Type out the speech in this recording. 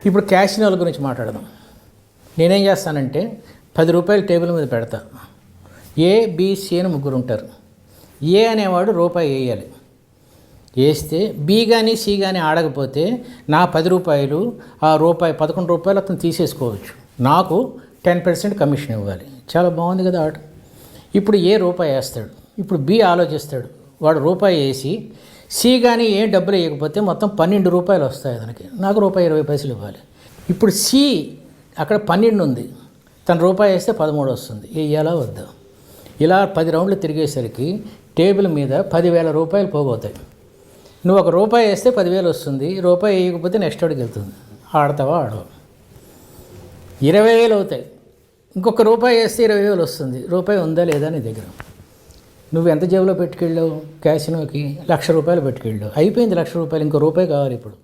ఇప్పుడు క్యాసినోల గురించి మాట్లాడదాం. నేనేం చేస్తానంటే 10 రూపాయలు టేబుల్ మీద పెడతా. ఏ, బి, సి అని ముగ్గురు ఉంటారు. ఏ అనేవాడు రూపాయి వేయాలి. వేస్తే బి కానీ సి కానీ ఆడకపోతే నా 10 రూపాయలు ఆ రూపాయి 11 రూపాయలు అతను తీసేసుకోవచ్చు. నాకు 10% కమిషన్ ఇవ్వాలి. చాలా బాగుంది కదా ఆట. ఇప్పుడు ఏ రూపాయి వేస్తాడు. ఇప్పుడు బి ఆలోచిస్తాడు. వాడు రూపాయి వేసి సి కానీ ఏం డబ్బులు వేయకపోతే మొత్తం 12 రూపాయలు వస్తాయి అతనికి. నాకు రూపాయి 20 పైసలు ఇవ్వాలి. ఇప్పుడు సి అక్కడ 12 ఉంది, తను రూపాయి వేస్తే 13 వస్తుంది. వేయాలా వద్దా? ఇలా 10 రౌండ్లు తిరిగేసరికి టేబుల్ మీద 10,000 రూపాయలు పోగవుతాయి. నువ్వు ఒక రూపాయి వేస్తే 10,000 వస్తుంది. రూపాయి వేయకపోతే నెక్స్ట్ వాడికి వెళ్తుంది. ఆడతావా ఆడవా? 20,000 అవుతాయి. ఇంకొక రూపాయి వేస్తే 20,000 వస్తుంది. రూపాయి ఉందా లేదా నీ దగ్గర? నువ్వు ఎంత జేబులో పెట్టుకెళ్ళావు? క్యాసినోకి 1,00,000 రూపాయలు పెట్టుకెళ్ళావు. అయిపోయింది 1,00,000 రూపాయలు. ఇంకో రూపాయి కావాలి ఇప్పుడు.